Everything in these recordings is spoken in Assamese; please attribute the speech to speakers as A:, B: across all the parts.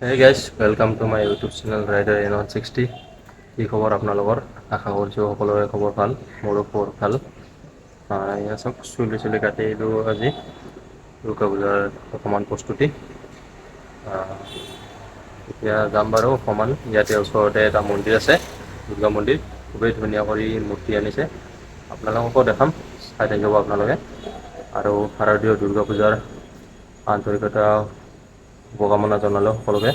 A: Hey guys, welcome to my YouTube channel Rider N160. কি খবৰ আপোনালোকৰ? আশা কৰিছোঁ সকলোৰে খবৰ ভাল, মোৰো খবৰ ভাল। এয়া চাওক চুলি কাটি দিলোঁ আজি দুৰ্গা পূজাৰ অকণমান প্ৰস্তুতি। এতিয়া যাম বাৰু অকণমান, ইয়াতে ওচৰতে এটা মন্দিৰ আছে, দুৰ্গা মন্দিৰ, খুবেই ধুনীয়া কৰি মূৰ্তি আনিছে, আপোনালোককো দেখাম, চাই থাকিব আপোনালোকে। আৰু শাৰদীয় দুৰ্গা পূজাৰ আন্তৰিকতা শুভকামনা জনালোঁ সকলোকে।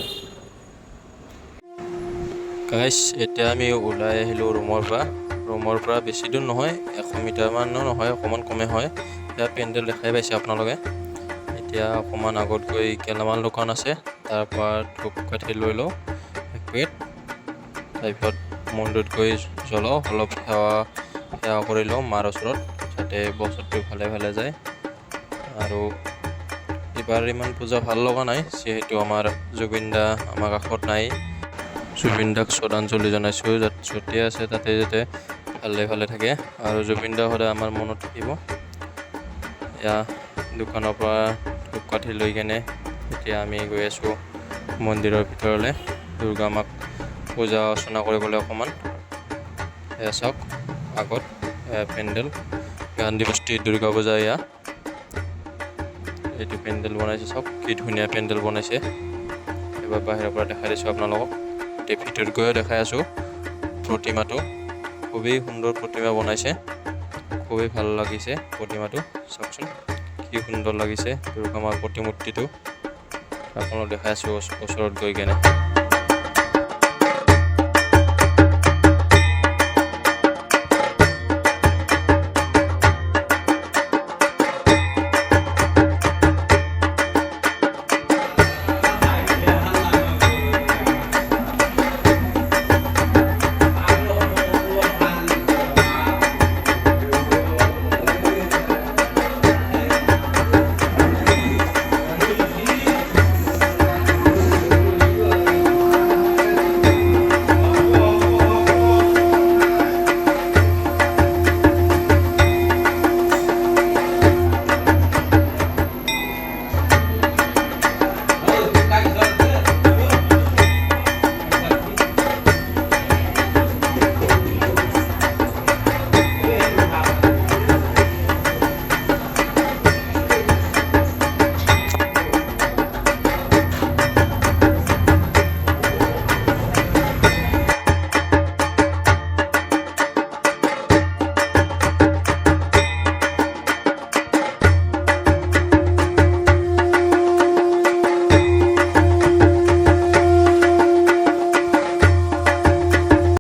A: গাইছ, এতিয়া আমি ওলাই আহিলোঁ ৰুমৰ পৰা বেছি দূৰ নহয়, 100 মিটাৰমানো নহয়, অকণমান কমে হয়। এতিয়া পেণ্ডেল দেখাই পাইছে আপোনালোকে। এতিয়া অকণমান আগত গৈ গেলামাল দোকান আছে, তাৰপৰা ধূপকাঠি লৈ লওঁ এক প্লেট, তাৰপিছত মন্দিৰত গৈ জ্বলাওঁ, অলপ সেৱা কৰি লওঁ মাৰ ওচৰত, যাতে বছৰটো ভালে ভালে যায়। আৰু এইবাৰ ইমান পূজা ভাল লগা নাই, যিহেতু আমাৰ জুবিন দা আমাৰ কাষত নাই। জুবিন দাক শ্ৰদ্ধাঞ্জলি জনাইছোঁ, য'তে আছে তাতে যাতে ভালে থাকে, আৰু জুবিন দা সদায় আমাৰ মনত থাকিব। এয়া দোকানৰ পৰা ধূপকাঠি লৈ কেনে এতিয়া আমি গৈ আছোঁ মন্দিৰৰ ভিতৰলৈ, দুৰ্গা মাক পূজা অৰ্চনা কৰিবলৈ অকণমান। এয়া চাওক আগত পেণ্ডেল, গান্ধী বস্তি দুৰ্গা পূজা। এইটো পেণ্ডেল বনাইছে, চাওক কি ধুনীয়া পেণ্ডেল বনাইছে। এবাৰ বাহিৰৰ পৰা দেখাই দিছোঁ আপোনালোকক, এতিয়া ভিতৰত গৈও দেখাই আছোঁ। প্ৰতিমাটো খুবেই সুন্দৰ প্ৰতিমা বনাইছে, খুবেই ভাল লাগিছে প্ৰতিমাটো, চাওকচোন কি সুন্দৰ লাগিছে দুৰ্গা মাৰ প্ৰতিমূৰ্তিটো। আপোনালোক দেখাই আছোঁ ওচৰত গৈ কেনে।